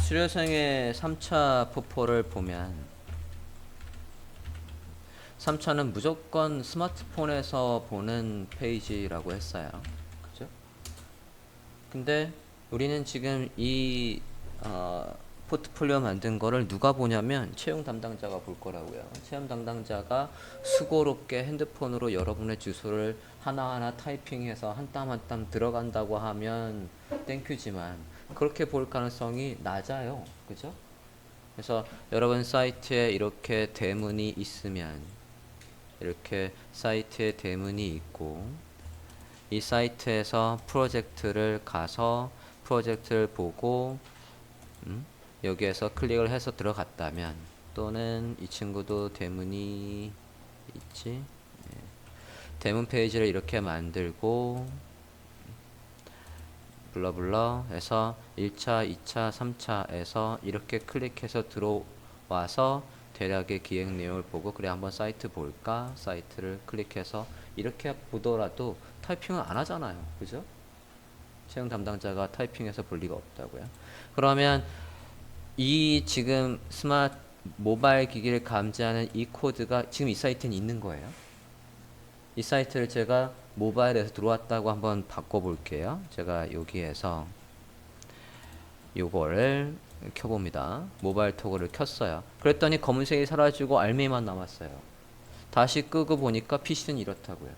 수료생의 3차 포포를 보면 3차는 무조건 스마트폰에서 보는 페이지라고 했어요. 그죠? 근데 우리는 지금 이 포트폴리오 만든 거를 누가 보냐면 채용 담당자가 볼 거라고요. 채용 담당자가 수고롭게 핸드폰으로 여러분의 주소를 하나하나 타이핑해서 한 땀 한 땀 들어간다고 하면 땡큐지만 그렇게 볼 가능성이 낮아요. 그죠? 그래서 여러분 사이트에 이렇게 대문이 있으면 이렇게 사이트에 대문이 있고 이 사이트에서 프로젝트를 가서 프로젝트를 보고 여기에서 클릭을 해서 들어갔다면 또는 이 친구도 대문이 있지 대문 페이지를 이렇게 만들고 블러블러 해서 1차, 2차, 3차에서 이렇게 클릭해서 들어와서 대략의 기획 내용을 보고 그래 한번 사이트 볼까? 사이트를 클릭해서 이렇게 보더라도 타이핑은 안 하잖아요. 그죠? 채용 담당자가 타이핑해서 볼 리가 없다고요. 그러면 이 지금 스마트 모바일 기기를 감지하는 이 코드가 지금 이 사이트는 있는 거예요. 이 사이트를 제가 모바일에서 들어왔다고 한번 바꿔볼게요. 제가 여기에서 요거를 켜봅니다. 모바일 토글을 켰어요. 그랬더니 검은색이 사라지고 알맹이만 남았어요. 다시 끄고 보니까 PC는 이렇다고요.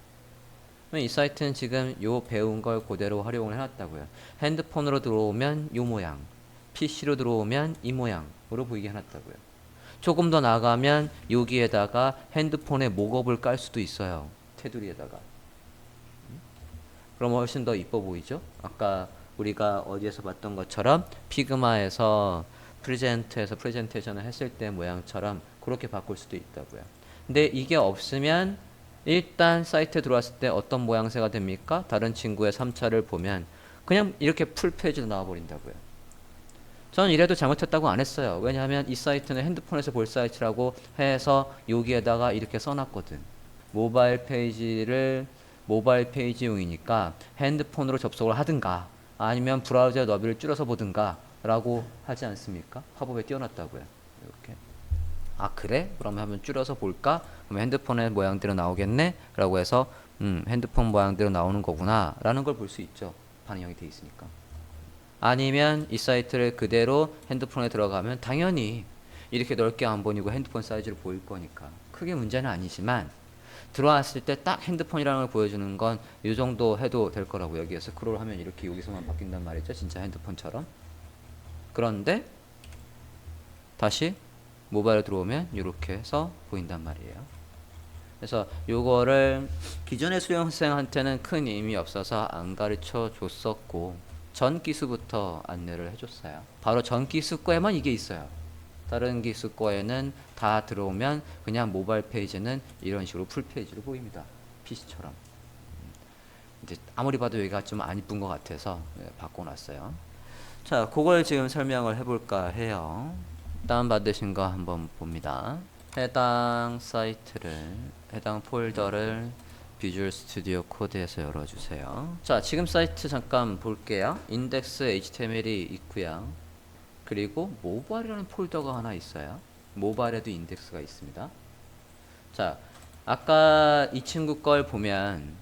이 사이트는 지금 요 배운 걸 그대로 활용을 해놨다고요. 핸드폰으로 들어오면 요 모양, PC로 들어오면 이 모양으로 보이게 해놨다고요. 조금 더 나가면 여기에다가 핸드폰에 목업을 깔 수도 있어요. 테두리에다가. 그럼 훨씬 더 이뻐 보이죠? 아까 우리가 어디에서 봤던 것처럼 피그마에서 프레젠트에서 프레젠테이션을 했을 때 모양처럼 그렇게 바꿀 수도 있다고요. 근데 이게 없으면 일단 사이트에 들어왔을 때 어떤 모양새가 됩니까? 다른 친구의 3차를 보면 그냥 이렇게 풀 페이지로 나와버린다고요. 저는 이래도 잘못했다고 안 했어요. 왜냐하면 이 사이트는 핸드폰에서 볼 사이트라고 해서 여기에다가 이렇게 써놨거든. 모바일 페이지용이니까 핸드폰으로 접속을 하든가 아니면 브라우저 너비를 줄여서 보든가 라고 하지 않습니까? 팝업에 띄워놨다고요. 이렇게. 아 그래? 그러면 한번 줄여서 볼까? 그러면 핸드폰의 모양대로 나오겠네? 라고 해서 핸드폰 모양대로 나오는 거구나 라는 걸 볼 수 있죠. 반영이 돼 있으니까. 아니면 이 사이트를 그대로 핸드폰에 들어가면 당연히 이렇게 넓게 안 보이고 핸드폰 사이즈로 보일 거니까 크게 문제는 아니지만 들어왔을 때 딱 핸드폰이라는 걸 보여주는 건 이 정도 해도 될 거라고. 여기에서 스크롤 하면 이렇게 여기서만 바뀐단 말이죠. 진짜 핸드폰처럼. 그런데 다시 모바일로 들어오면 이렇게 해서 보인단 말이에요. 그래서 요거를 기존의 수료생한테는 큰 의미 없어서 안 가르쳐 줬었고 전 기수부터 안내를 해줬어요. 바로 전 기수 거에만 이게 있어요. 다른 기수 거에는 다 들어오면 그냥 모바일 페이지는 이런 식으로 풀 페이지로 보입니다. PC처럼. 이제 아무리 봐도 여기가 좀 안 이쁜 것 같아서 바꿔놨어요. 자, 그걸 지금 설명을 해볼까 해요. 다운받으신 거 한번 봅니다. 해당 사이트를, 해당 폴더를 비주얼 스튜디오 코드에서 열어주세요. 자, 지금 사이트 잠깐 볼게요. 인덱스 HTML이 있고요. 그리고 모바일이라는 폴더가 하나 있어요. 모바일에도 인덱스가 있습니다. 자, 아까 이 친구 걸 보면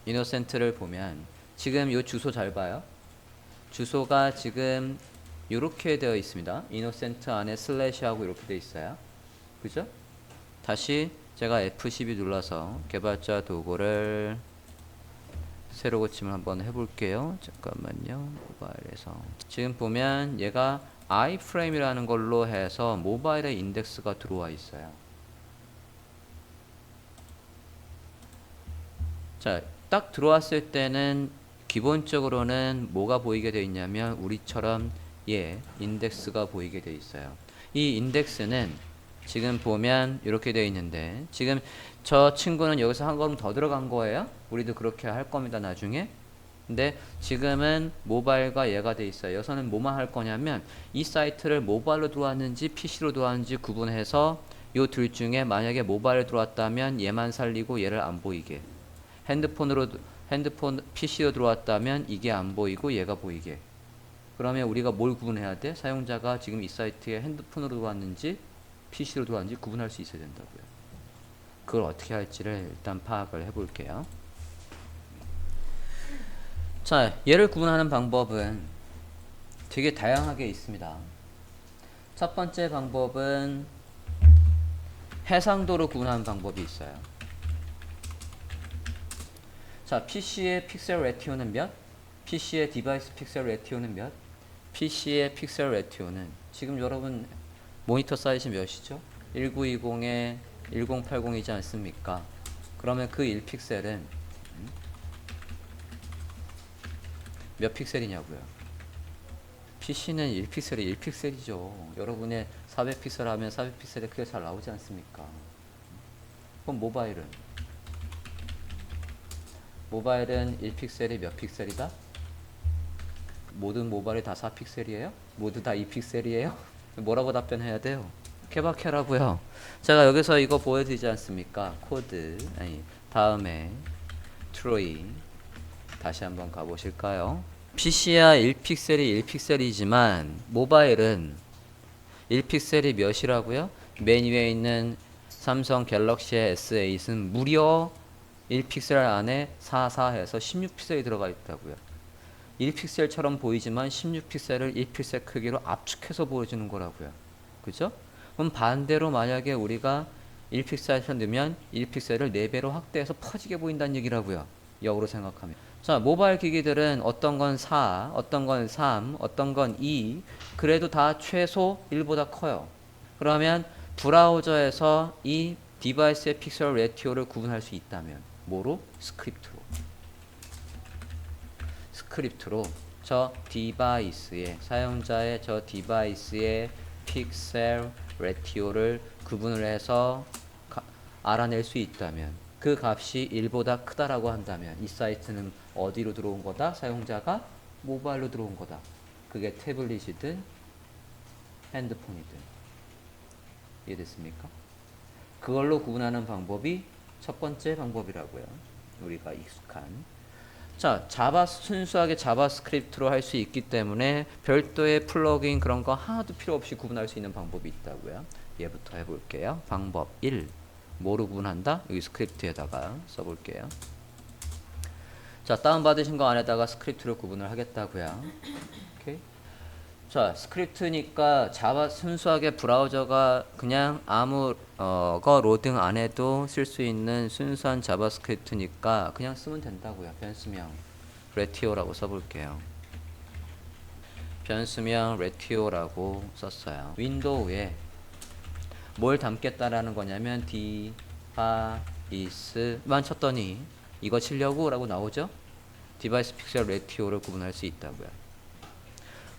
이노센트를 보면 지금 이 주소 잘 봐요. 주소가 지금 이렇게 되어 있습니다. 이노센트 안에 슬래시하고 이렇게 되어 있어요. 그죠? 다시 제가 F12 눌러서 개발자 도구를 새로 고침을 한번 해볼게요. 잠깐만요. 모바일에서 지금 보면 얘가 iframe이라는 걸로 해서 모바일에 인덱스가 들어와 있어요. 자, 딱 들어왔을 때는 기본적으로는 뭐가 보이게 되어 있냐면 우리처럼 인덱스가 보이게 되어 있어요. 이 인덱스는 지금 보면 이렇게 되어 있는데 지금 저 친구는 여기서 한 걸음 더 들어간 거예요. 우리도 그렇게 할 겁니다 나중에. 근데 지금은 모바일과 얘가 돼 있어요. 여기서는 뭐만 할 거냐면 이 사이트를 모바일로 들어왔는지 PC로 들어왔는지 구분해서 요 둘 중에 만약에 모바일로 들어왔다면 얘만 살리고 얘를 안 보이게, 핸드폰 PC로 들어왔다면 이게 안 보이고 얘가 보이게, 그러면 우리가 뭘 구분해야 돼? 사용자가 지금 이 사이트에 핸드폰으로 들어왔는지 PC로 들어왔는지 구분할 수 있어야 된다고요. 그걸 어떻게 할지를 일단 파악을 해볼게요. 자, 얘를 구분하는 방법은 되게 다양하게 있습니다. 첫 번째 방법은 해상도로 구분하는 방법이 있어요. 자, PC의 픽셀 레티오는 몇? PC의 디바이스 픽셀 레티오는 몇? PC의 픽셀 레티오는 지금 여러분 모니터 사이즈 몇이죠? 1920에 1080이지 않습니까? 그러면 그 1픽셀은 몇 픽셀이냐고요? PC는 1픽셀이 1픽셀이죠. 여러분의 400픽셀 하면 400픽셀의 크기가 잘 나오지 않습니까? 그럼 모바일은 1픽셀이 몇 픽셀이다? 모든 모바일이 다 4픽셀이에요? 모두 다 2픽셀이에요? 뭐라고 답변해야 돼요? 케바케라고요. 제가 여기서 이거 보여드리지 않습니까? 코드 다음에 트로이 다시 한번 가보실까요? PC야 1픽셀이 1픽셀이지만 모바일은 1픽셀이 몇이라고요? 맨 위에 있는 삼성 갤럭시의 S8은 무려 1픽셀 안에 44해서 16픽셀이 들어가 있다고요. 1픽셀처럼 보이지만 16픽셀을 1픽셀 크기로 압축해서 보여주는 거라고요. 그죠? 그럼 반대로 만약에 우리가 1픽셀을 넣으면 1픽셀을 4배로 확대해서 퍼지게 보인다는 얘기라고요. 역으로 생각하면. 자, 모바일 기기들은 어떤 건 4, 어떤 건 3, 어떤 건 2, 그래도 다 최소 1보다 커요. 그러면 브라우저에서 이 디바이스의 픽셀 레티오를 구분할 수 있다면 뭐로? 스크립트로 저 디바이스의 사용자의 저 디바이스의 픽셀 레티오를 구분을 해서 알아낼 수 있다면 그 값이 1보다 크다라고 한다면 이 사이트는 어디로 들어온 거다? 사용자가 모바일로 들어온 거다. 그게 태블릿이든 핸드폰이든. 이해됐습니까? 그걸로 구분하는 방법이 첫 번째 방법이라고요. 우리가 익숙한. 자, 순수하게 자바스크립트로 할 수 있기 때문에 별도의 플러그인 그런 거 하나도 필요 없이 구분할 수 있는 방법이 있다고요. 얘부터 해볼게요. 방법 1. 뭐로 구분한다? 여기 스크립트에다가 써볼게요. 자, 다운받으신 거 안에다가 스크립트로 구분을 하겠다고요. 오케이. 자, 스크립트니까 순수하게 브라우저가 그냥 아무 거 로딩 안 해도 쓸 수 있는 순수한 자바스크립트니까 그냥 쓰면 된다고요. 변수명 레티오라고 써볼게요. 변수명 레티오라고 썼어요. 윈도우에 뭘 담겠다라는 거냐면 디바이스만 쳤더니 이거 치려고 라고 나오죠? 디바이스 픽셀 레티오를 구분할 수 있다고요.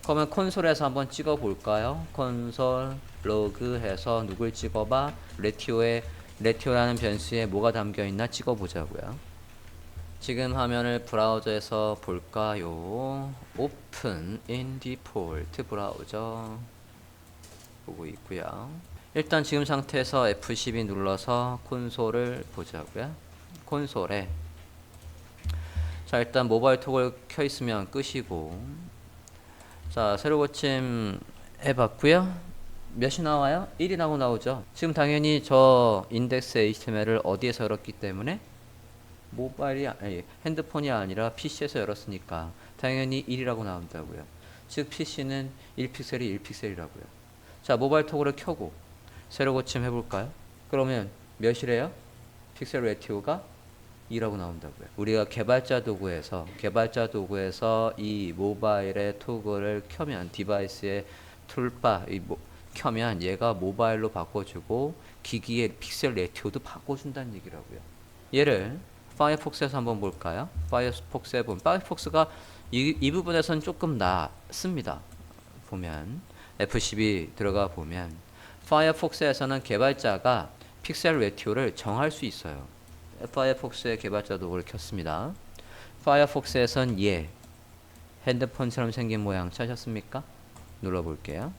그러면 콘솔에서 한번 찍어 볼까요? 콘솔 로그 해서 누굴 찍어봐? 레티오라는 변수에 뭐가 담겨 있나 찍어 보자고요. 지금 화면을 브라우저에서 볼까요? 오픈 인 디폴트 브라우저 보고 있고요. 일단 지금 상태에서 F12 눌러서 콘솔을 보자고요. 콘솔에 자, 일단 모바일 토글 켜 있으면 끄시고 자, 새로 고침 해봤고요. 몇이 나와요? 1이라고 나오죠. 지금 당연히 저 인덱스 HTML을 어디에서 열었기 때문에 핸드폰이 아니라 PC에서 열었으니까 당연히 1이라고 나온다고요. 즉 PC는 1픽셀이 1픽셀이라고요. 자, 모바일 토글을 켜고 새로 고침 해볼까요? 그러면 몇이래요? 픽셀 레티오가 2라고 나온다고요. 우리가 개발자 도구에서 이 모바일의 토글을 켜면 디바이스의 툴바 켜면 얘가 모바일로 바꿔주고 기기의 픽셀 레티오도 바꿔준다는 얘기라고요. 얘를 파이어폭스에서 한번 볼까요? 파이어폭스에 보면 파이어폭스가 이 부분에서는 조금 낫습니다. 보면 F12 들어가 보면 파이어폭스에서는 개발자가 픽셀 레티오를 정할 수 있어요. 파이어폭스의 개발자 도구를 켰습니다. 파이어폭스에선 핸드폰처럼 생긴 모양 찾으셨습니까? 눌러볼게요.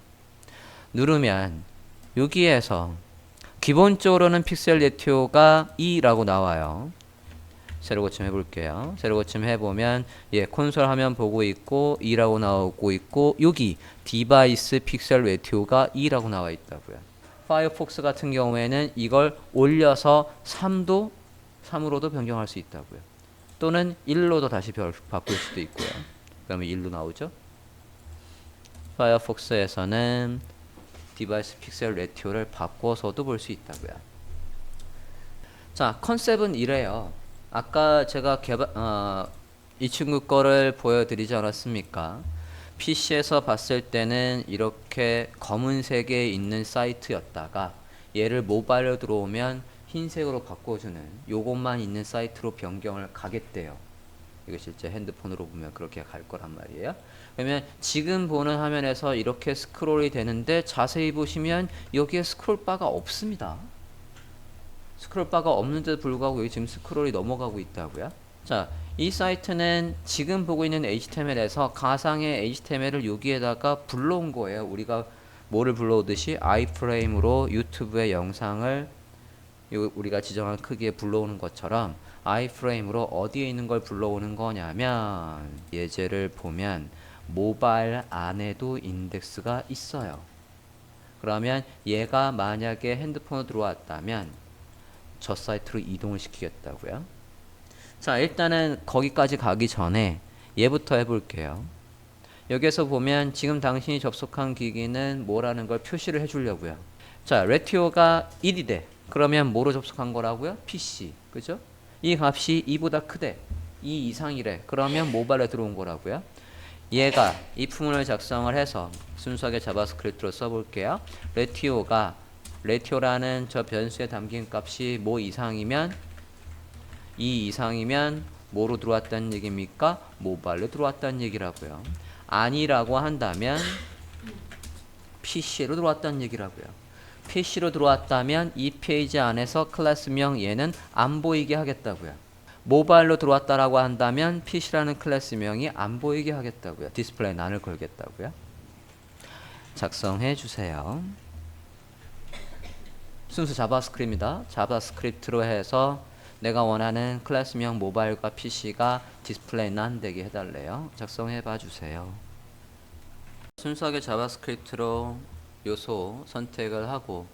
누르면 여기에서 기본적으로는 픽셀 레티오가 2라고 나와요. 새로 고침 해볼게요. 새로 고침 해보면 예, 콘솔 화면 보고 있고 2라고 나오고 있고 여기 디바이스 픽셀 레티오가 2라고 나와 있다고요. 파이어폭스 같은 경우에는 이걸 올려서 3으로도 변경할 수 있다고요. 또는 1로도 다시 바꿀 수도 있고요. 그러면 1로 나오죠. 파이어폭스에서는 디바이스 픽셀 레티오를 바꿔서도 볼 수 있다고요. 자, 컨셉은 이래요. 아까 제가 이 친구 거를 보여드리지 않았습니까? PC에서 봤을 때는 이렇게 검은색에 있는 사이트였다가 얘를 모바일로 들어오면 흰색으로 바꿔주는 요것만 있는 사이트로 변경을 가겠대요. 이거 실제 핸드폰으로 보면 그렇게 갈 거란 말이에요. 그러면 지금 보는 화면에서 이렇게 스크롤이 되는데 자세히 보시면 여기에 스크롤 바가 없습니다. 스크롤 바가 없는데도 불구하고 여기 지금 스크롤이 넘어가고 있다고요. 자, 이 사이트는 지금 보고 있는 HTML에서 가상의 HTML을 여기에다가 불러온 거예요. 우리가 뭐를 불러오듯이 아이프레임으로 유튜브의 영상을 우리가 지정한 크기에 불러오는 것처럼 아이프레임으로 어디에 있는 걸 불러오는 거냐면 예제를 보면 모바일 안에도 인덱스가 있어요. 그러면 얘가 만약에 핸드폰으로 들어왔다면 저 사이트로 이동을 시키겠다고요. 자, 일단은 거기까지 가기 전에 얘부터 해볼게요. 여기에서 보면 지금 당신이 접속한 기기는 뭐라는 걸 표시를 해주려고요. 자, 레티오가 1이래. 그러면 뭐로 접속한 거라고요? PC. 그죠? 이 값이 2보다 크대. 2 이상이래. 그러면 모바일에 들어온 거라고요. 얘가 if문을 작성을 해서 순수하게 자바스크립트로 써볼게요. 레티오라는 저 변수에 담긴 값이 뭐 이상이면 2 이상이면 뭐로 들어왔다는 얘기입니까? 모바일로 들어왔다는 얘기라고요. 아니라고 한다면 PC로 들어왔다는 얘기라고요. PC로 들어왔다면 이 페이지 안에서 클래스명 얘는 안 보이게 하겠다고요. 모바일로 들어왔다라고 한다면 PC라는 클래스명이 안 보이게 하겠다고요. 디스플레이 난을 걸겠다고요. 작성해 주세요. 순수 자바스크립트입니다. 자바스크립트로 해서 내가 원하는 클래스명 모바일과 PC가 디스플레이 난 되게 해달래요. 작성해 봐 주세요. 순수하게 자바스크립트로 요소 선택을 하고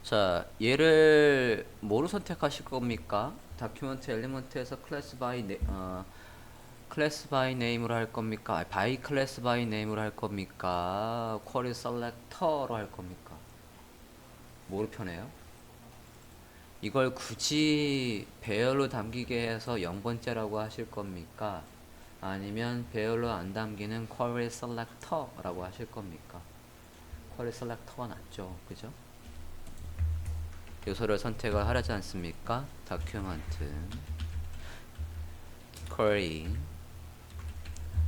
자, 얘를 뭐로 선택하실 겁니까? 다큐멘트 엘리먼트에서 클래스 바이 네임으로 할 겁니까? 바이 클래스 바이 네임으로 할 겁니까? 쿼리 셀렉터로 할 겁니까? 뭐로 편해요? 이걸 굳이 배열로 담기게 해서 0번째라고 하실 겁니까? 아니면 배열로 안 담기는 쿼리 셀렉터라고 하실 겁니까? 쿼리 셀렉터가 낫죠. 그죠? 요소를 선택을 하지 않습니까? 다큐멘트 쿼리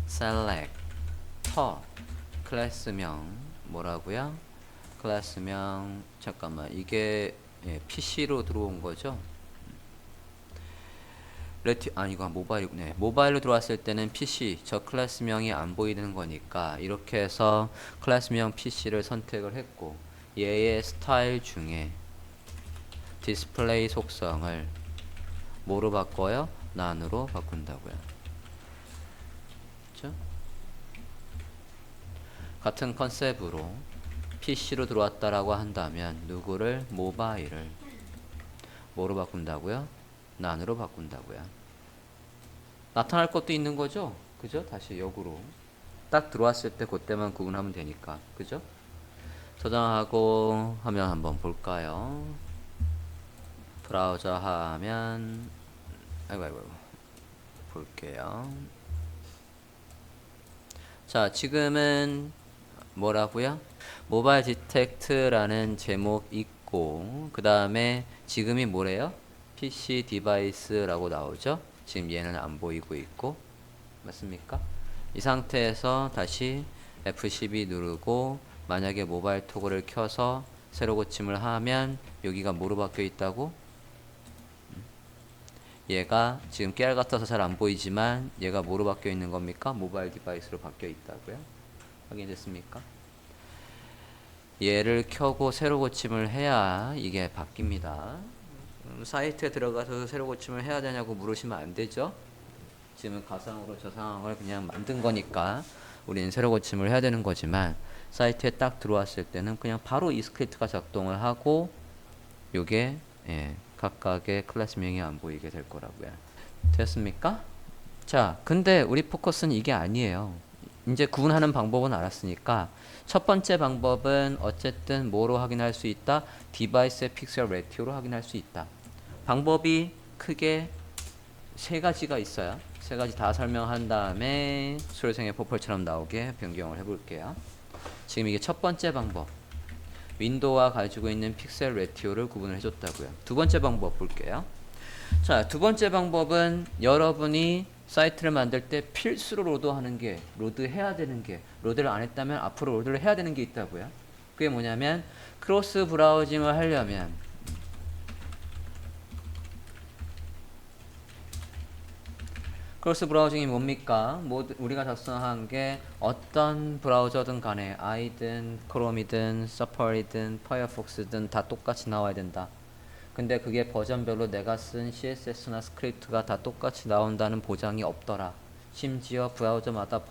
셀렉터 클래스명 뭐라고요? 클래스명 잠깐만 이게 PC로 들어온 거죠? 이거 모바일이네. 모바일로 들어왔을 때는 PC 저 클래스명이 안 보이는 거니까 이렇게 해서 클래스명 PC를 선택을 했고 얘의 스타일 중에 디스플레이 속성을 뭐로 바꿔요? 난으로 바꾼다고요. 그렇죠? 같은 컨셉으로 PC로 들어왔다라고 한다면 누구를? 모바일을 뭐로 바꾼다고요? 난으로 바꾼다고요. 나타날 것도 있는 거죠? 그죠? 다시 역으로 딱 들어왔을 때 그때만 구분하면 되니까 그죠? 저장하고 화면 한번 볼까요? 브라우저 하면 아이고 볼게요. 자, 지금은 뭐라고요? 모바일 디텍트라는 제목 있고 그 다음에 지금이 뭐래요? PC 디바이스라고 나오죠? 지금 얘는 안 보이고 있고 맞습니까? 이 상태에서 다시 F12 누르고 만약에 모바일 토글을 켜서 새로 고침을 하면 여기가 뭐로 바뀌어 있다고? 얘가 지금 깨알 같아서 잘 안 보이지만 얘가 뭐로 바뀌어 있는 겁니까? 모바일 디바이스로 바뀌어 있다고요? 확인됐습니까? 얘를 켜고 새로 고침을 해야 이게 바뀝니다. 사이트에 들어가서 새로 고침을 해야 되냐고 물으시면 안 되죠. 지금 가상으로 저 상황을 그냥 만든 거니까 우리는 새로 고침을 해야 되는 거지만 사이트에 딱 들어왔을 때는 그냥 바로 이 스크립트가 작동을 하고 요게 각각의 클래스명이 안 보이게 될 거라고요. 됐습니까? 자, 근데 우리 포커스는 이게 아니에요. 이제 구분하는 방법은 알았으니까 첫 번째 방법은 어쨌든 뭐로 확인할 수 있다? 디바이스의 픽셀 레티오로 확인할 수 있다. 방법이 크게 세 가지가 있어요. 세 가지 다 설명한 다음에 수료생의 포펄처럼 나오게 변경을 해볼게요. 지금 이게 첫 번째 방법. 윈도우가 가지고 있는 픽셀 레티오를 구분을 해줬다고요. 두 번째 방법 볼게요. 자, 두 번째 방법은 여러분이 사이트를 만들 때 필수로 로드해야 되는 게, 로드를 안 했다면 앞으로 로드를 해야 되는 게 있다고요. 그게 뭐냐면 크로스 브라우징을 하려면 크로스 브라우징이 뭡니까? 우리가 작성한 게 어떤 브라우저든 간에 아이든 크롬이든 서퍼리든 파이어폭스든 다 똑같이 나와야 된다. 근데 그게 버전별로 내가 쓴 CSS나 스크립트가 다 똑같이 나온다는 보장이 없더라. 심지어 브라우저마다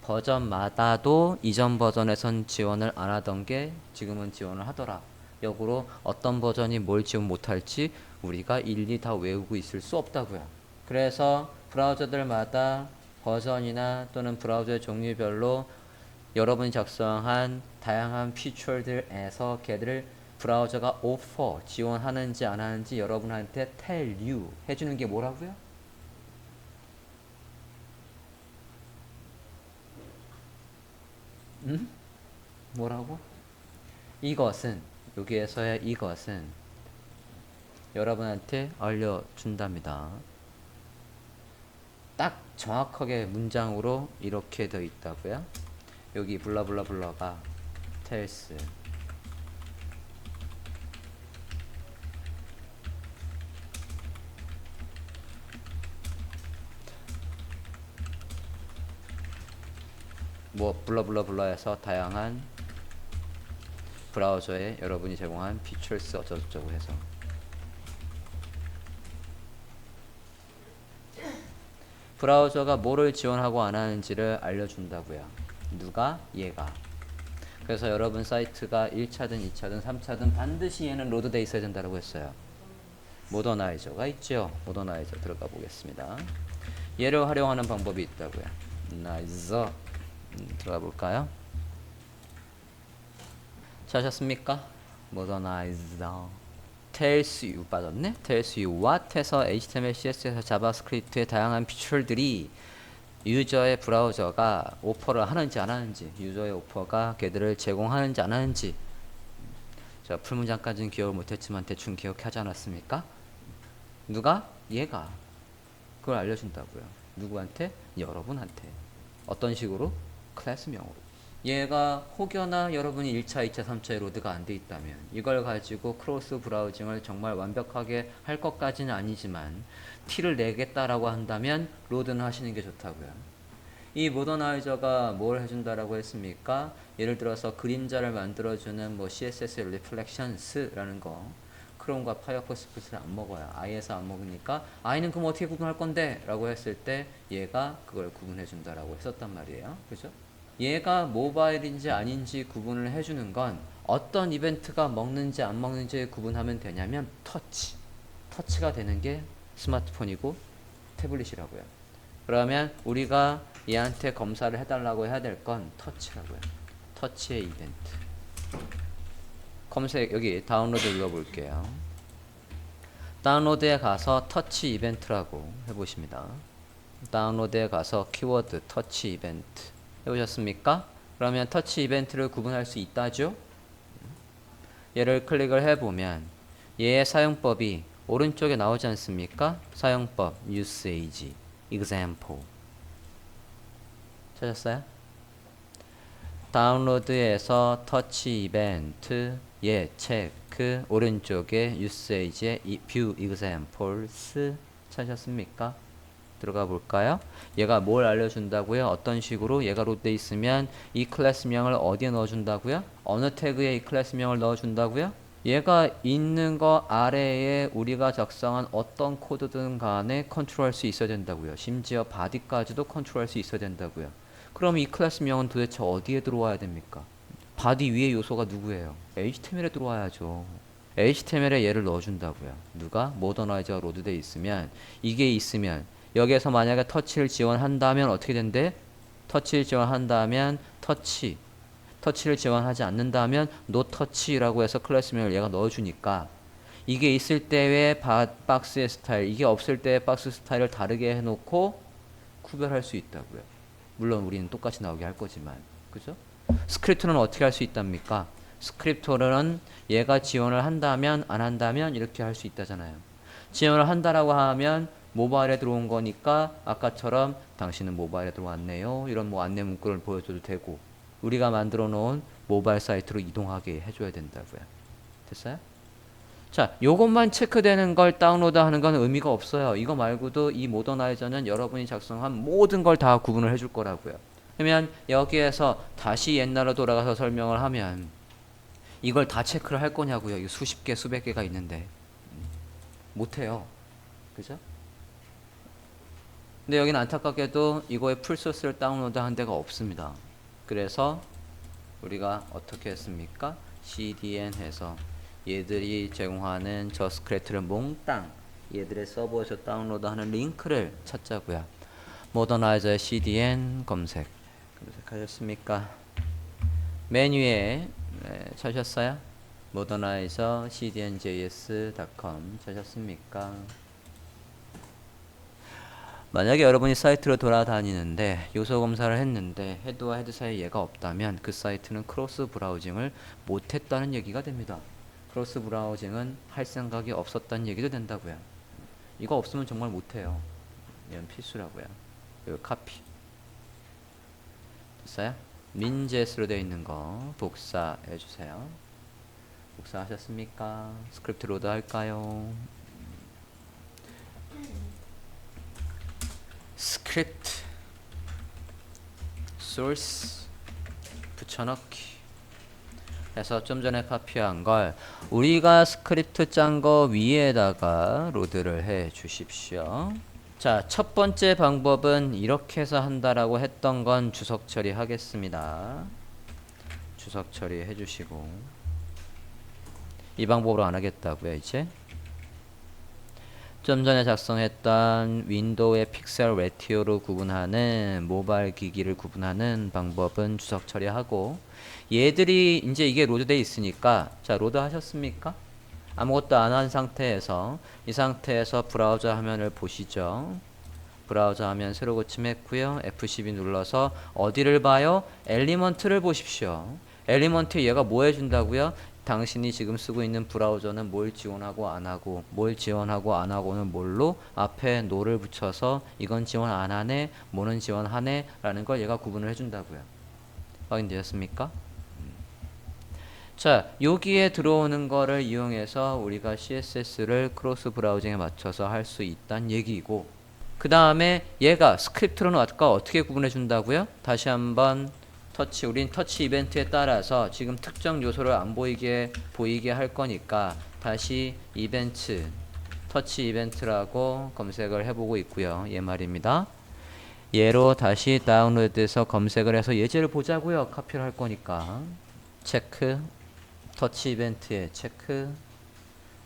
버전마다도 이전 버전에선 지원을 안 하던 게 지금은 지원을 하더라. 역으로 어떤 버전이 뭘 지원 못할지 우리가 일일이 다 외우고 있을 수 없다고요. 그래서 브라우저들마다 버전이나 또는 브라우저의 종류별로 여러분이 작성한 다양한 피처들에서 걔들을 브라우저가 오퍼 지원하는지 안 하는지 여러분한테 tell you 해주는 게 뭐라고요? 뭐라고? 이것은 여기에서의 이것은 여러분한테 알려준답니다. 딱 정확하게 문장으로 이렇게 되어 있다고요. 여기 블라블라블라가 tells 뭐 블라블라블라에서 다양한 브라우저에 여러분이 제공한 피처스 어쩌고저쩌고 해서 브라우저가 뭐를 지원하고 안 하는지를 알려준다고요. 누가? 얘가. 그래서 여러분 사이트가 1차든 2차든 3차든 반드시 얘는 로드돼 있어야 된다고 했어요. 모더나이저가 있죠. 모더나이저 들어가 보겠습니다. 얘를 활용하는 방법이 있다고요. 나이저 들어가 볼까요? 찾았습니까? 모더나이저 tells you 빠졌네? tells you what 해서 HTML, CSS에서 자바스크립트의 다양한 피처들이 유저의 브라우저가 오퍼를 하는지 안 하는지, 유저의 오퍼가 걔들을 제공하는지 안 하는지. 자, 풀문장까지는 기억을 못했지만 대충 기억하지 않았습니까? 누가? 얘가. 그걸 알려준다고요. 누구한테? 여러분한테. 어떤 식으로? 클래스명으로. 얘가 혹여나 여러분이 1차, 2차, 3차에 로드가 안 돼 있다면 이걸 가지고 크로스 브라우징을 정말 완벽하게 할 것까지는 아니지만 티를 내겠다라고 한다면 로드는 하시는 게 좋다고요. 이 모더나이저가 뭘 해준다라고 했습니까? 예를 들어서 그림자를 만들어주는 뭐 CSS Reflections라는 거 크롬과 파이어폭스 스크립트를 안 먹어요. I에서 안 먹으니까 I는 그럼 어떻게 구분할 건데? 라고 했을 때 얘가 그걸 구분해 준다라고 했었단 말이에요. 그죠? 얘가 모바일인지 아닌지 구분을 해주는 건 어떤 이벤트가 먹는지 안 먹는지 구분하면 되냐면 터치가 되는 게 스마트폰이고 태블릿이라고요. 그러면 우리가 얘한테 검사를 해달라고 해야 될 건 터치라고요. 터치의 이벤트. 검색 여기 다운로드 눌러볼게요. 다운로드에 가서 터치 이벤트라고 해보십니다. 다운로드에 가서 키워드 터치 이벤트 해보셨습니까? 그러면 터치 이벤트를 구분할 수 있다죠? 얘를 클릭을 해보면 얘의 사용법이 오른쪽에 나오지 않습니까? 사용법, usage, example 찾았어요? 다운로드에서 터치 이벤트, 얘 체크, 오른쪽에 usage의 view examples 찾으셨습니까? 들어가 볼까요? 얘가 뭘 알려준다고요? 어떤 식으로 얘가 로드돼 있으면 이 클래스명을 어디에 넣어준다고요? 어느 태그에 이 클래스명을 넣어준다고요? 얘가 있는 거 아래에 우리가 작성한 어떤 코드든 간에 컨트롤할 수 있어야 된다고요. 심지어 바디까지도 컨트롤할 수 있어야 된다고요. 그럼 이 클래스명은 도대체 어디에 들어와야 됩니까? 바디 위의 요소가 누구예요? HTML에 들어와야죠. HTML에 얘를 넣어준다고요. 누가? 모더나이저가 로드돼 있으면, 이게 있으면 여기에서 만약에 터치를 지원한다면 어떻게 된대? 터치를 지원한다면 터치를 지원하지 않는다면 노터치라고 해서 클래스명을 얘가 넣어주니까 이게 있을 때의 박스의 스타일, 이게 없을 때의 박스 스타일을 다르게 해놓고 구별할 수 있다고요. 물론 우리는 똑같이 나오게 할 거지만, 그죠? 스크립트는 어떻게 할 수 있답니까? 스크립트는 얘가 지원을 한다면 안 한다면 이렇게 할 수 있다잖아요. 지원을 한다라고 하면 모바일에 들어온 거니까 아까처럼 당신은 모바일에 들어왔네요, 이런 뭐 안내 문구를 보여줘도 되고, 우리가 만들어 놓은 모바일 사이트로 이동하게 해줘야 된다고요. 됐어요? 자, 요것만 체크되는 걸 다운로드 하는 건 의미가 없어요. 이거 말고도 이 모더나이저는 여러분이 작성한 모든 걸 다 구분을 해줄 거라고요. 그러면 여기에서 다시 옛날로 돌아가서 설명을 하면 이걸 다 체크를 할 거냐고요. 이거 수십 개, 수백 개가 있는데 못해요. 그죠? 근데 여기는 안타깝게도 이거의 풀소스를 다운로드 한 데가 없습니다. 그래서 우리가 어떻게 했습니까? CDN 해서 얘들이 제공하는 저 스크립트를 몽땅 얘들의 서버에서 다운로드하는 링크를 찾자고요. 모더나이저의 CDN 검색하셨습니까? 메뉴에 찾으셨어요? 모더나이저 cdnjs.com 찾으셨습니까? 만약에 여러분이 사이트로 돌아다니는데 요소 검사를 했는데 헤드와 헤드 사이에 얘가 없다면 그 사이트는 크로스 브라우징을 못했다는 얘기가 됩니다. 크로스 브라우징은 할 생각이 없었다는 얘기도 된다고요. 이거 없으면 정말 못해요. 이건 필수라고요. 이거 카피 됐어요? 민제스로 되어 있는 거 복사해 주세요. 복사하셨습니까? 스크립트 로드 할까요? 스크립트 소스 붙여넣기 해서 좀 전에 카피한 걸 우리가 스크립트 짠 거 위에다가 로드를 해 주십시오. 자, 첫 번째 방법은 이렇게 해서 한다라고 했던 건 주석 처리하겠습니다. 주석 처리 해주시고 이 방법으로 안 하겠다고요. 이제 좀 전에 작성했던 윈도우의 픽셀 레티오로 구분하는 모바일 기기를 구분하는 방법은 주석 처리하고 얘들이 이제 이게 로드되어 있으니까 자, 로드 하셨습니까? 아무것도 안 한 상태에서 이 상태에서 브라우저 화면을 보시죠. 브라우저 화면 새로 고침했고요. F12 눌러서 어디를 봐요? 엘리먼트를 보십시오. 엘리먼트에 얘가 뭐 해준다고요? 당신이 지금 쓰고 있는 브라우저는 뭘 지원하고 안 하고, 뭘 지원하고 안 하고는 뭘로 앞에 no를 붙여서 이건 지원 안 하네, 뭐는 지원하네 라는 걸 얘가 구분을 해준다고요. 확인되셨습니까? 자, 여기에 들어오는 거를 이용해서 우리가 CSS를 크로스 브라우징에 맞춰서 할 수 있다는 얘기이고, 그 다음에 얘가 스크립트로는 아까 어떻게 구분해 준다고요? 다시 한번 우린 터치 이벤트에 따라서 지금 특정 요소를 안 보이게 할 거니까 다시 이벤트, 터치 이벤트라고 검색을 해보고 있고요. 얘 말입니다. 얘로 다시 다운로드해서 검색을 해서 예제를 보자고요. 카피를 할 거니까. 체크, 터치 이벤트에 체크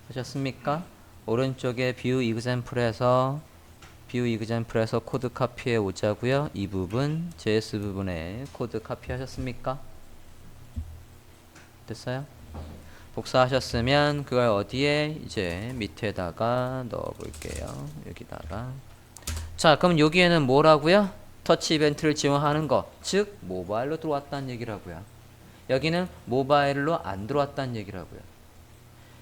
하셨습니까? 오른쪽에 뷰 이그젬플에서 코드 카피해 오자고요. 이 부분 JS 부분에 코드 카피 하셨습니까? 됐어요? 복사하셨으면 그걸 어디에 이제 밑에다가 넣어 볼게요. 여기다가. 자, 그럼 여기에는 뭐라고요? 터치 이벤트를 지원하는 거, 즉 모바일로 들어왔다는 얘기라고요. 여기는 모바일로 안 들어왔다는 얘기라고요.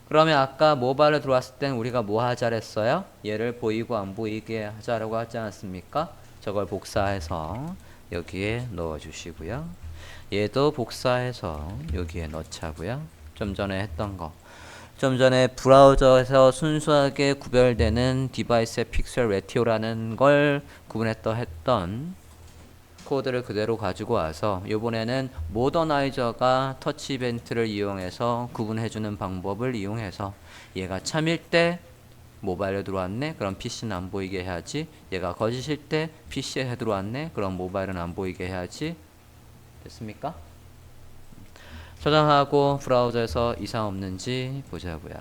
그러면 아까 모바일로 들어왔을 때는 우리가 뭐 하자 했어요? 얘를 보이고 안 보이게 하자라고 하지 않았습니까? 저걸 복사해서 여기에 넣어 주시고요. 얘도 복사해서 여기에 넣자고요. 좀 전에 했던 거. 좀 전에 브라우저에서 순수하게 구별되는 디바이스의 픽셀 레티오라는 걸 구분했던 코드를 그대로 가지고 와서 이번에는 모더나이저가 터치 이벤트를 이용해서 구분해주는 방법을 이용해서 얘가 참일 때 모바일에 들어왔네. 그럼 PC는 안 보이게 해야지. 얘가 거짓일 때 PC에 들어왔네. 그럼 모바일은 안 보이게 해야지. 됐습니까? 저장하고 브라우저에서 이상 없는지 보자고요.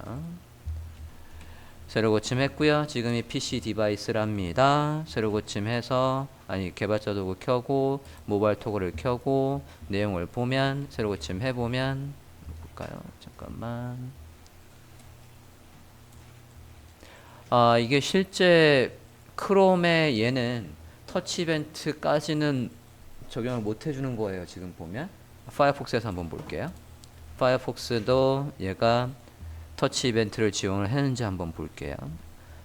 새로 고침했고요. 지금이 PC 디바이스랍니다. 새로 고침해서 개발자 도구 켜고 모바일 토글을 켜고 내용을 보면 새로 고침해보면 볼까요? 잠깐만. 이게 실제 크롬에 얘는 터치 이벤트까지는 적용을 못 해주는 거예요. 지금 보면 파이어폭스에서 한번 볼게요. 파이어폭스도 얘가 터치 이벤트를 지원을 했는지 한번 볼게요.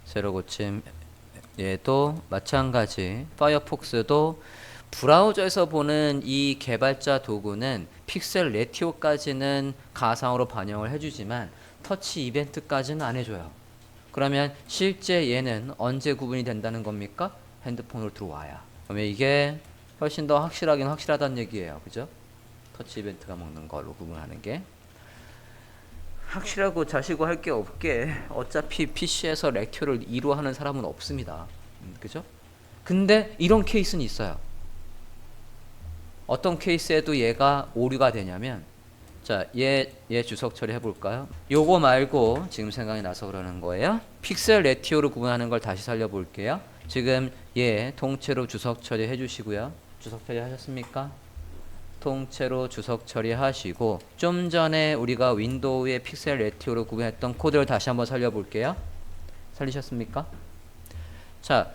새로 고침 얘도 마찬가지. 파이어폭스도 브라우저에서 보는 이 개발자 도구는 픽셀 레티오까지는 가상으로 반영을 해주지만 터치 이벤트까지는 안 해줘요. 그러면 실제 얘는 언제 구분이 된다는 겁니까? 핸드폰으로 들어와야. 그러면 이게 훨씬 더 확실하긴 확실하다는 얘기예요. 그죠? 터치 이벤트가 먹는 걸로 구분하는 게. 확실하고 자시고 할 게 없게 어차피 PC에서 레큐어를 2로 하는 사람은 없습니다. 그죠? 근데 이런 케이스는 있어요. 어떤 케이스에도 얘가 오류가 되냐면 자, 얘 주석 처리 해볼까요? 요거 말고 지금 생각이 나서 그러는 거예요. 픽셀 레티오로 구분하는 걸 다시 살려볼게요. 지금 얘 통째로 주석 처리 해주시고요. 주석 처리 하셨습니까? 통째로 주석 처리하시고 좀 전에 우리가 윈도우의 픽셀 레티오로 구분했던 코드를 다시 한번 살려볼게요. 살리셨습니까? 자,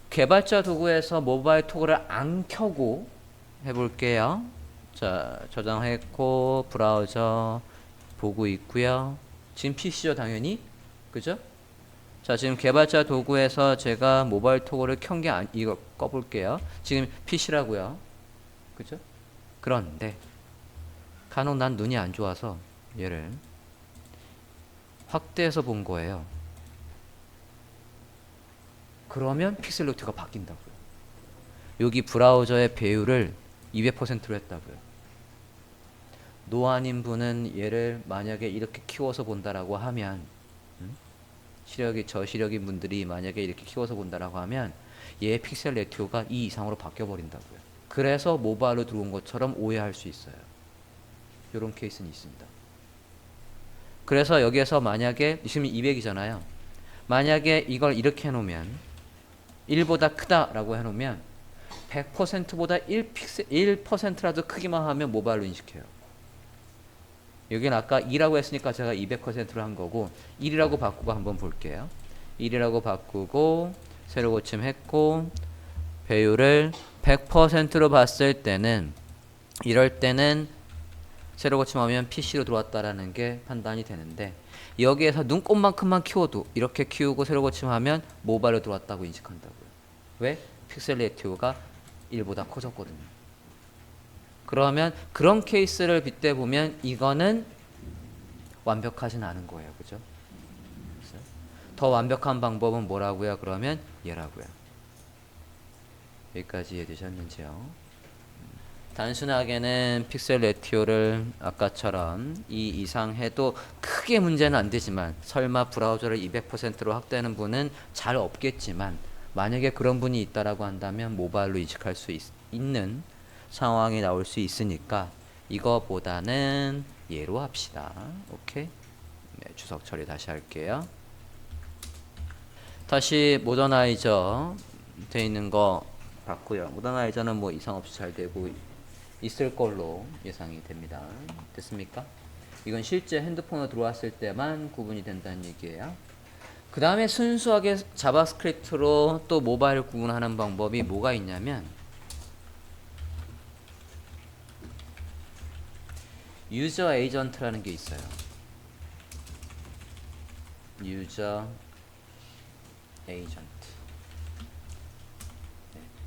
개발자 도구에서 모바일 토글을 안 켜고 해볼게요. 자, 저장했고 브라우저 보고 있고요. 지금 PC죠 당연히. 그죠? 자, 지금 개발자 도구에서 제가 모바일 토글을 켠 게 이거 꺼볼게요. 지금 PC라고요. 그죠? 그런데 간혹 난 눈이 안 좋아서 얘를 확대해서 본 거예요. 그러면 픽셀 레티오가 바뀐다고요. 여기 브라우저의 배율을 200%로 했다고요. 노안인 분은 얘를 만약에 이렇게 키워서 본다라고 하면 저시력인 분들이 만약에 이렇게 키워서 본다라고 하면 얘의 픽셀 레티오가 2 이상으로 바뀌어 버린다고요. 그래서 모바일로 들어온 것처럼 오해할 수 있어요. 이런 케이스는 있습니다. 그래서 여기에서 만약에 지금 200이잖아요. 만약에 이걸 이렇게 해놓으면 1보다 크다라고 해놓으면 100%보다 1%라도 크기만 하면 모바일로 인식해요. 여기는 아까 2라고 했으니까 제가 200%로 한 거고 1이라고 바꾸고 한번 볼게요. 1이라고 바꾸고 새로 고침했고 배율을 100%로 봤을 때는 이럴 때는 새로 고침하면 PC로 들어왔다라는 게 판단이 되는데 여기에서 눈곱만큼만 키워도 이렇게 키우고 새로 고침하면 모바일로 들어왔다고 인식한다고요. 왜? 픽셀 레티오가 1보다 커졌거든요. 그러면 그런 케이스를 빗대 보면 이거는 완벽하진 않은 거예요. 그죠? 더 완벽한 방법은 뭐라고요? 그러면 얘라고요. 여기까지 이해되셨는지요? 단순하게는 픽셀 레티오를 아까처럼 2 이상 해도 크게 문제는 안 되지만 설마 브라우저를 200%로 확대하는 분은 잘 없겠지만 만약에 그런 분이 있다라고 한다면 모바일로 인식할 수 있는 상황이 나올 수 있으니까 이거보다는 얘로 합시다. 오케이? 네, 주석 처리 다시 할게요. 다시 모더나이저 돼 있는 거 봤고요. 모더나이저는 뭐 이상 없이 잘 되고 있을 걸로 예상이 됩니다. 됐습니까? 이건 실제 핸드폰으로 들어왔을 때만 구분이 된다는 얘기예요. 그 다음에 순수하게 자바스크립트로 또 모바일 구분하는 방법이 뭐가 있냐면 유저 에이전트라는 게 있어요. 유저 에이전트.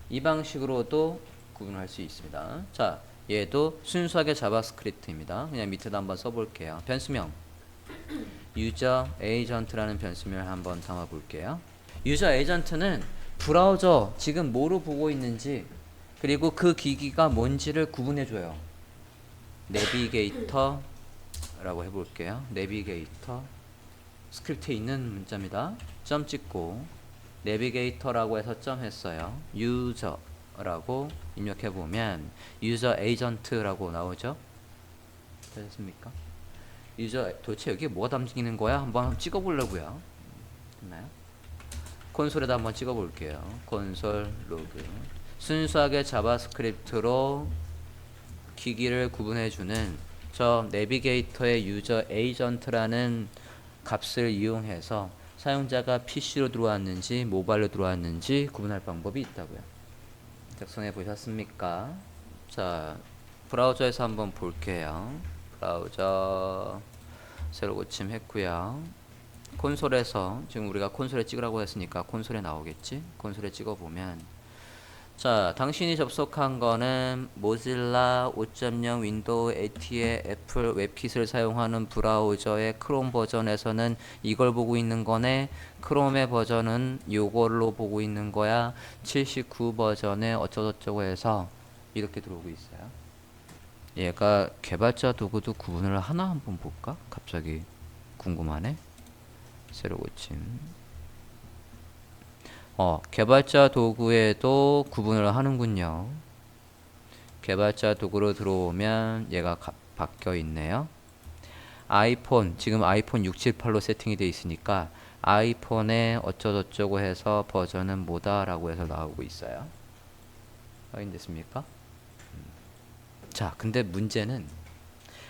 이 방식으로도 구분할 수 있습니다. 자, 얘도 순수하게 자바스크립트입니다. 그냥 밑에다 한번 써볼게요. 변수명 유저 에이전트라는 변수명을 한번 담아 볼게요. 유저 에이전트는 브라우저 지금 뭐로 보고 있는지 그리고 그 기기가 뭔지를 구분해줘요. 내비게이터라고 해볼게요. 내비게이터 스크립트에 있는 문자입니다. 점 찍고 내비게이터라고 해서 점 했어요. 유저라고 입력해보면 유저 에이전트라고 나오죠. 되셨습니까? 유저 도대체 여기에 뭐가 담기는 거야? 한번 찍어보려고요. 됐나요? 콘솔에다 한번 찍어볼게요. 콘솔 로그. 순수하게 자바스크립트로 기기를 구분해주는 저 내비게이터의 유저 에이전트라는 값을 이용해서 사용자가 PC로 들어왔는지 모바일로 들어왔는지 구분할 방법이 있다고요. 작성해 보셨습니까? 자, 브라우저에서 한번 볼게요. 브라우저 새로 고침했고요. 콘솔에서 지금 우리가 콘솔에 찍으라고 했으니까 콘솔에 나오겠지? 콘솔에 찍어보면 자, 당신이 접속한 거는 모질라 5.0 윈도우 AT의 애플 웹킷을 사용하는 브라우저의 크롬 버전에서는 이걸 보고 있는 거네. 크롬의 버전은 요걸로 보고 있는 거야. 79 버전에 어쩌고저쩌고 해서 이렇게 들어오고 있어요. 얘가 개발자 도구도 구분을 하나 한번 볼까? 갑자기 궁금하네. 새로 고침. 개발자 도구에도 구분을 하는군요. 개발자 도구로 들어오면 얘가 바뀌어 있네요. 아이폰, 지금 아이폰 678로 세팅이 되어 있으니까 아이폰에 어쩌고저쩌고 해서 버전은 뭐다 라고 해서 나오고 있어요. 확인됐습니까? 자, 근데 문제는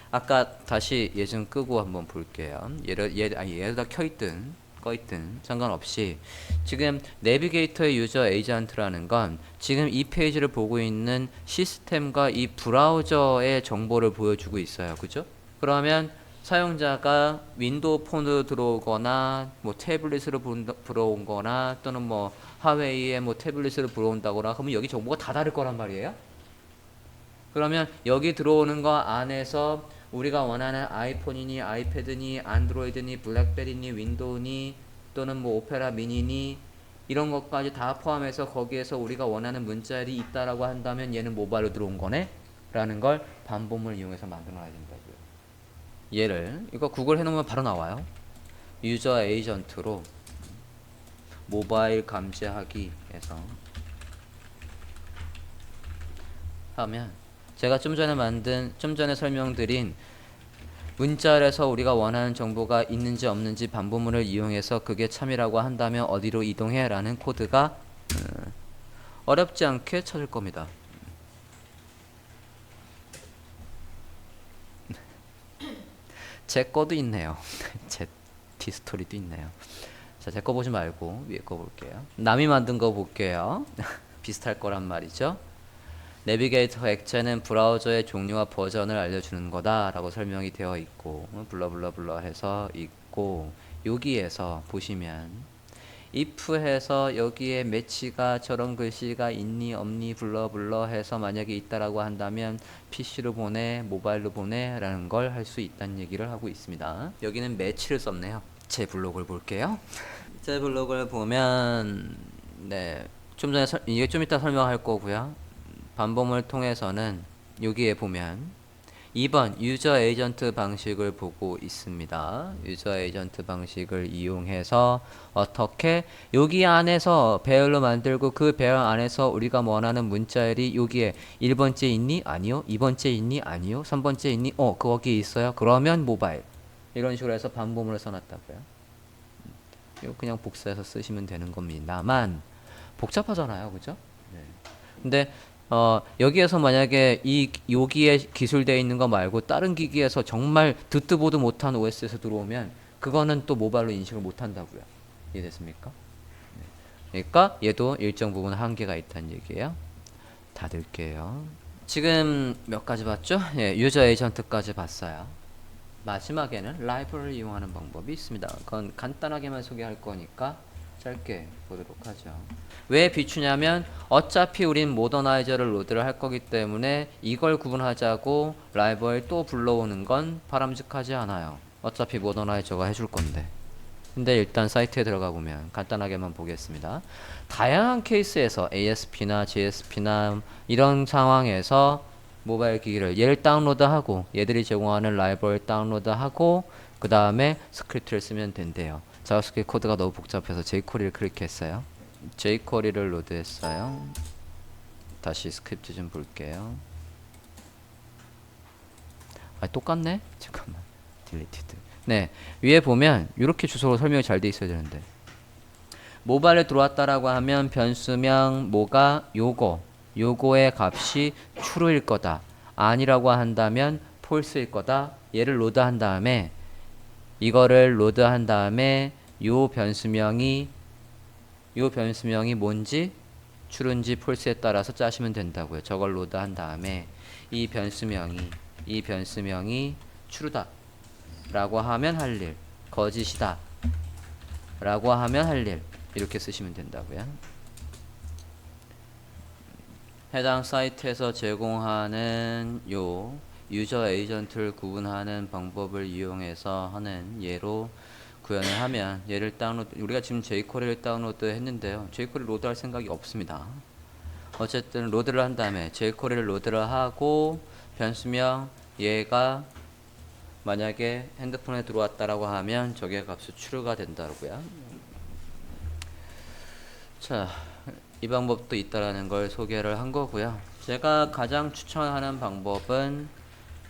아까 다시 얘 좀 끄고 한번 볼게요. 얘를 다 켜있든 꺼있든 상관없이 지금 내비게이터의 유저 에이전트라는 건 지금 이 페이지를 보고 있는 시스템과 이 브라우저의 정보를 보여주고 있어요. 그죠? 그러면 사용자가 윈도우 폰으로 들어오거나 뭐 태블릿으로 들어온 거나 또는 뭐 하웨이에 뭐 태블릿으로 들어온다거나 그러면 여기 정보가 다 다를 거란 말이에요. 그러면 여기 들어오는 거 안에서 우리가 원하는 아이폰이니 아이패드니 안드로이드니 블랙베리니 윈도우니 또는 뭐 오페라 미니니 이런 것까지 다 포함해서 거기에서 우리가 원하는 문자열이 있다라고 한다면 얘는 모바일로 들어온 거네 라는 걸 반복문을 이용해서 만들어 놔야 된다고요. 얘를 이거 구글 해놓으면 바로 나와요. 유저 에이전트로 모바일 감지하기 해서 하면 제가 좀 전에 설명드린 문자열에서 우리가 원하는 정보가 있는지 없는지 반복문을 이용해서 그게 참이라고 한다면 어디로 이동해 라는 코드가 어렵지 않게 찾을 겁니다. 제 거도 있네요. 제 디스토리도 있네요. 자, 제 거 보지 말고 위에 거 볼게요. 남이 만든 거 볼게요. 비슷할 거란 말이죠. 내비게이터 액체는 브라우저의 종류와 버전을 알려주는 거다 라고 설명이 되어 있고 블러블러블러 해서 있고 여기에서 보시면 if 해서 여기에 매치가 저런 글씨가 있니 없니 블러블러 해서 만약에 있다라고 한다면 PC로 보내 모바일로 보내 라는 걸 할 수 있다는 얘기를 하고 있습니다. 여기는 매치를 썼네요. 제 블로그를 볼게요. 제 블로그를 보면 네, 이게 좀 이따 설명할 거고요. 반복문을 통해서는 여기에 보면 2번 유저 에이전트 방식을 보고 있습니다. 유저 에이전트 방식을 이용해서 어떻게 여기 안에서 배열로 만들고 그 배열 안에서 우리가 원하는 문자열이 여기에 1번째 있니? 아니요. 2번째 있니? 아니요. 3번째 있니? 거기 있어요. 그러면 모바일. 이런 식으로 해서 반복문을 써놨다고요. 이거 그냥 복사해서 쓰시면 되는 겁니다만 복잡하잖아요. 그죠? 네. 근데 여기에서 만약에 여기에 기술되어 있는 거 말고 다른 기기에서 정말 듣도 보도 못한 OS에서 들어오면 그거는 또 모바일로 인식을 못한다고요. 이해됐습니까? 네. 그러니까 얘도 일정 부분 한계가 있다는 얘기예요. 닫을게요. 지금 몇 가지 봤죠? 예, 유저 에이전트까지 봤어요. 마지막에는 라이브러리를 이용하는 방법이 있습니다. 그건 간단하게만 소개할 거니까 짧게 보도록 하죠. 왜 비추냐면 어차피 우린 모더나이저를 로드를 할 거기 때문에 이걸 구분하자고 라이브러리 또 불러오는 건 바람직하지 않아요. 어차피 모더나이저가 해줄 건데. 근데 일단 사이트에 들어가 보면 간단하게만 보겠습니다. 다양한 케이스에서 ASP나 JSP나 이런 상황에서 모바일 기기를 얘를 다운로드하고 얘들이 제공하는 라이브러리를 다운로드하고 그 다음에 스크립트를 쓰면 된대요. 자바스크립트 코드가 너무 복잡해서 jQuery를 클릭했어요. jQuery를 로드했어요. 다시 스크립트 좀 볼게요. 아, 똑같네? 잠깐만. 딜리티드. 네, 위에 보면 이렇게 주소로 설명이 잘 돼 있어야 되는데 모바일에 들어왔다라고 하면 변수명 뭐가 요거의 값이 true일 거다. 아니라고 한다면 false일 거다. 얘를 로드한 다음에 이거를 로드한 다음에 요 변수명이 뭔지 true인지 false에 따라서 짜시면 된다고요. 저걸 로드한 다음에 이 변수명이 true다 라고 하면 할 일, 거짓이다 라고 하면 할 일, 이렇게 쓰시면 된다고요. 해당 사이트에서 제공하는 요 유저 에이전트를 구분하는 방법을 이용해서 하는 예로 구현을 하면 얘를 다운로드, 우리가 지금 jQuery를 다운로드 했는데요. jQuery 로드할 생각이 없습니다. 어쨌든 로드를 한 다음에 jQuery를 로드를 하고 변수명 얘가 만약에 핸드폰에 들어왔다라고 하면 저게 값이 true가 된다고요. 자, 이 방법도 있다라는 걸 소개를 한 거고요. 제가 가장 추천하는 방법은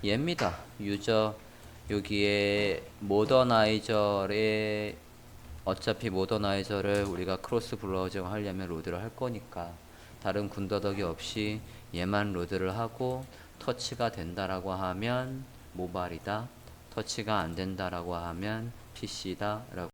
얘입니다. 유저 여기에 모더나이저에 어차피 모더나이저를 우리가 크로스 브라우징 하려면 로드를 할 거니까 다른 군더더기 없이 얘만 로드를 하고 터치가 된다라고 하면 모바일이다. 터치가 안 된다라고 하면 PC다 라고